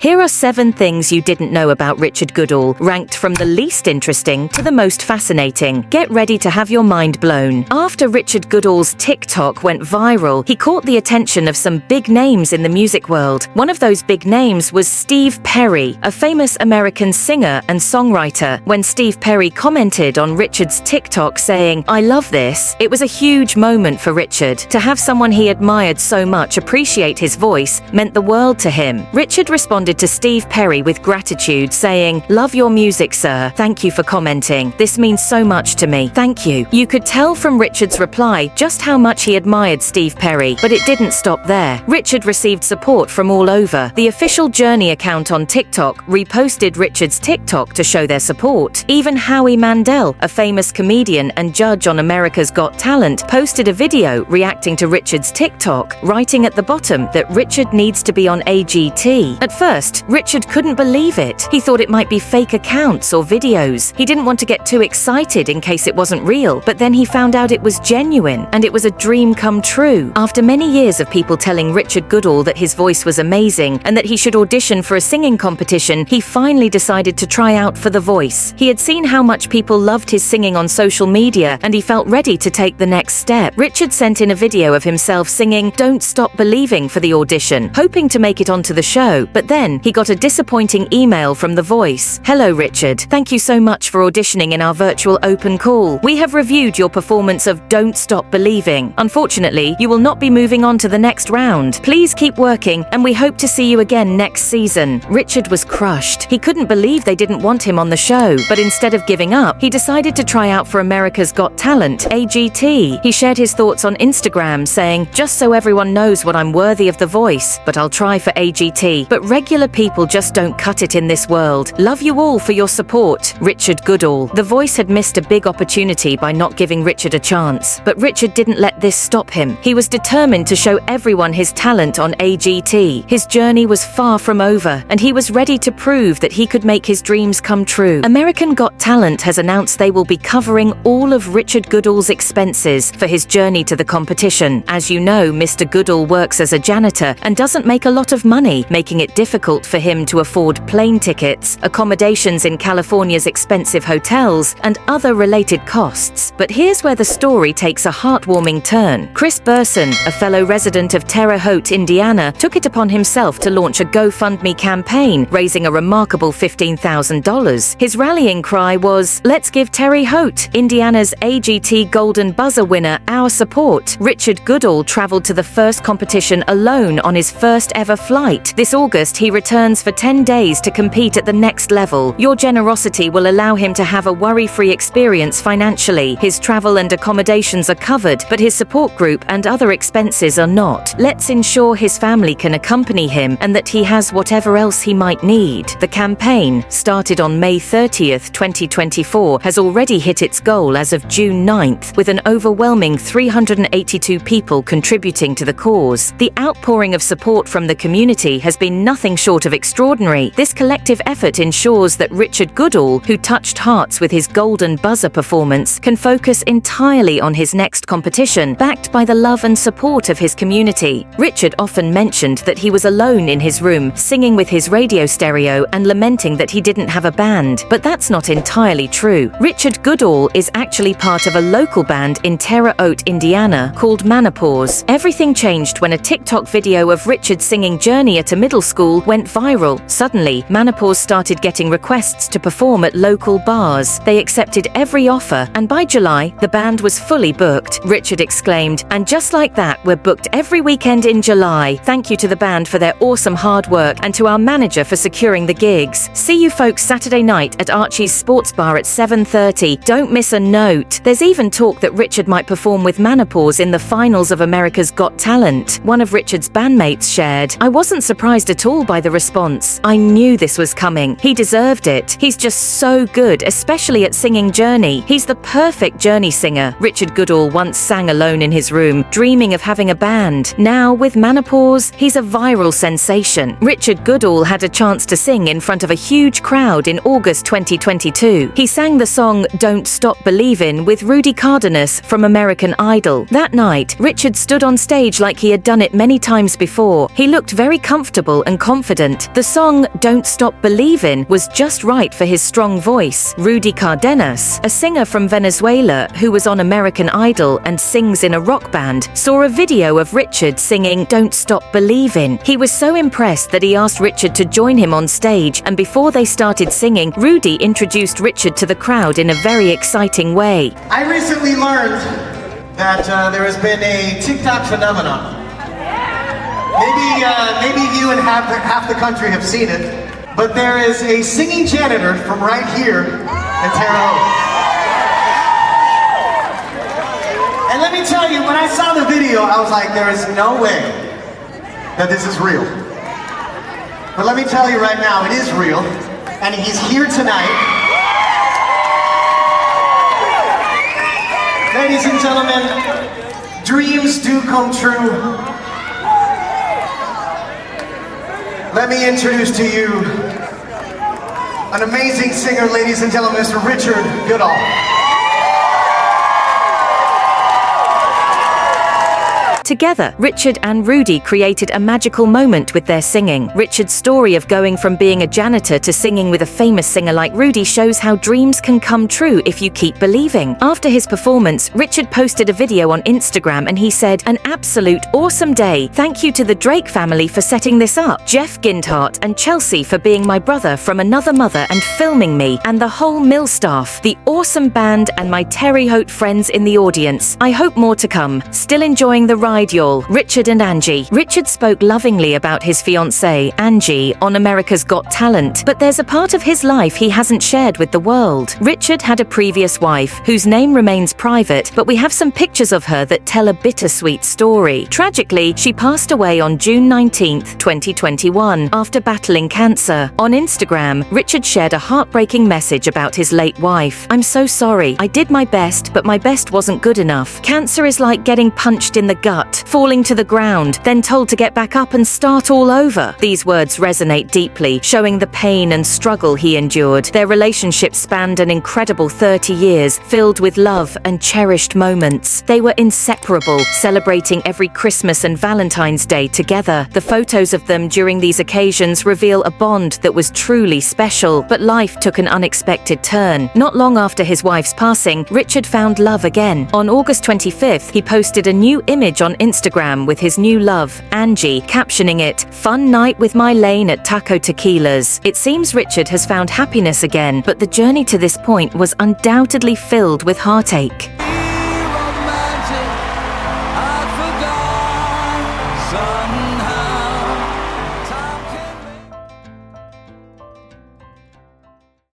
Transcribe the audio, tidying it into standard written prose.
Here are 7 things you didn't know about Richard Goodall, ranked from the least interesting to the most fascinating. Get ready to have your mind blown. After Richard Goodall's TikTok went viral, he caught the attention of some big names in the music world. One of those big names was Steve Perry, a famous American singer and songwriter. When Steve Perry commented on Richard's TikTok saying, "I love this," it was a huge moment for Richard. To have someone he admired so much appreciate his voice meant the world to him. Richard responded to Steve Perry with gratitude, saying, "Love your music, sir. Thank you for commenting. This means so much to me. Thank you." You could tell from Richard's reply just how much he admired Steve Perry, but it didn't stop there. Richard received support from all over. The official Journey account on TikTok reposted Richard's TikTok to show their support. Even Howie Mandel, a famous comedian and judge on America's Got Talent, posted a video reacting to Richard's TikTok, writing at the bottom that Richard needs to be on AGT. At first, Richard couldn't believe it. He thought it might be fake accounts or videos. He didn't want to get too excited in case it wasn't real, but then he found out it was genuine, and it was a dream come true. After many years of people telling Richard Goodall that his voice was amazing and that he should audition for a singing competition, he finally decided to try out for The Voice. He had seen how much people loved his singing on social media, and he felt ready to take the next step. Richard sent in a video of himself singing "Don't Stop Believing" for the audition, hoping to make it onto the show, but then he got a disappointing email from The Voice. "Hello, Richard. Thank you so much for auditioning in our virtual open call. We have reviewed your performance of Don't Stop Believing. Unfortunately, you will not be moving on to the next round. Please keep working, and we hope to see you again next season." Richard was crushed. He couldn't believe they didn't want him on the show, but instead of giving up, he decided to try out for America's Got Talent, AGT. He shared his thoughts on Instagram, saying, "Just so everyone knows what I'm worthy of The Voice, but I'll try for AGT. But regular people just don't cut it in this world. Love you all for your support, Richard Goodall." The Voice had missed a big opportunity by not giving Richard a chance, but Richard didn't let this stop him. He was determined to show everyone his talent on AGT. His journey was far from over, and he was ready to prove that he could make his dreams come true. American Got Talent has announced they will be covering all of Richard Goodall's expenses for his journey to the competition. As you know, Mr. Goodall works as a janitor and doesn't make a lot of money, making it difficult for him to afford plane tickets, accommodations in California's expensive hotels, and other related costs. But here's where the story takes a heartwarming turn. Chris Burson, a fellow resident of Terre Haute, Indiana, took it upon himself to launch a GoFundMe campaign, raising a remarkable $15,000. His rallying cry was, "Let's give Terre Haute, Indiana's AGT Golden Buzzer winner, our support." Richard Goodall traveled to the first competition alone on his first ever flight. This August, he returns for 10 days to compete at the next level. Your generosity will allow him to have a worry-free experience financially. His travel and accommodations are covered, but his support group and other expenses are not. Let's ensure his family can accompany him and that he has whatever else he might need. The campaign, started on May 30th, 2024, has already hit its goal as of June 9th, with an overwhelming 382 people contributing to the cause. The outpouring of support from the community has been nothing short of extraordinary. This collective effort ensures that Richard Goodall, who touched hearts with his Golden Buzzer performance, can focus entirely on his next competition, backed by the love and support of his community. Richard often mentioned that he was alone in his room, singing with his radio stereo and lamenting that he didn't have a band. But that's not entirely true. Richard Goodall is actually part of a local band in Terre Haute, Indiana, called Menopause. Everything changed when a TikTok video of Richard singing Journey at a middle school went viral. Suddenly, Menopause started getting requests to perform at local bars. They accepted every offer, and by July, the band was fully booked. Richard exclaimed, "And just like that, we're booked every weekend in July. Thank you to the band for their awesome hard work and to our manager for securing the gigs. See you folks Saturday night at Archie's Sports Bar at 7:30. Don't miss a note." There's even talk that Richard might perform with Menopause in the finals of America's Got Talent. One of Richard's bandmates shared, "I wasn't surprised at all by the response. I knew this was coming. He deserved it. He's just so good, especially at singing Journey. He's the perfect Journey singer." Richard Goodall once sang alone in his room, dreaming of having a band. Now, with Menopause, he's a viral sensation. Richard Goodall had a chance to sing in front of a huge crowd in August 2022. He sang the song "Don't Stop Believin" with Rudy Cardenas from American Idol. That night, Richard stood on stage like he had done it many times before. He looked very comfortable and confident confident. The song Don't Stop Believin' was just right for his strong voice. Rudy Cardenas, a singer from Venezuela who was on American Idol and sings in a rock band, saw a video of Richard singing Don't Stop Believin'. He was so impressed that he asked Richard to join him on stage, and before they started singing, Rudy introduced Richard to the crowd in a very exciting way. I recently learned that there has been a TikTok phenomenon. Maybe you and half the country have seen it, but there is a singing janitor from right here in Terre Haute. And let me tell you, when I saw the video, I was like, there is no way that this is real. But let me tell you right now, it is real, and he's here tonight. Ladies and gentlemen, dreams do come true. Let me introduce to you an amazing singer, ladies and gentlemen, Mr. Richard Goodall. Together, Richard and Rudy created a magical moment with their singing. Richard's story of going from being a janitor to singing with a famous singer like Rudy shows how dreams can come true if you keep believing. After his performance, Richard posted a video on Instagram and he said, "An absolute awesome day. Thank you to the Drake family for setting this up, Jeff Gintart and Chelsea for being my brother from another mother and filming me, and the whole Mill staff, the awesome band and my Terre Haute friends in the audience. I hope more to come. Still enjoying the ride, y'all. Richard and Angie." Richard spoke lovingly about his fiancée, Angie, on America's Got Talent, but there's a part of his life he hasn't shared with the world. Richard had a previous wife, whose name remains private, but we have some pictures of her that tell a bittersweet story. Tragically, she passed away on June 19th, 2021, after battling cancer. On Instagram, Richard shared a heartbreaking message about his late wife. "I'm so sorry. I did my best, but my best wasn't good enough. Cancer is like getting punched in the gut, falling to the ground, then told to get back up and start all over." These words resonate deeply, showing the pain and struggle he endured. Their relationship spanned an incredible 30 years, filled with love and cherished moments. They were inseparable, celebrating every Christmas and Valentine's Day together. The photos of them during these occasions reveal a bond that was truly special, but life took an unexpected turn. Not long after his wife's passing, Richard found love again. On August 25th, he posted a new image on Instagram with his new love, Angie, captioning it, "Fun night with my lane at Taco Tequilas." It seems Richard has found happiness again, but the journey to this point was undoubtedly filled with heartache.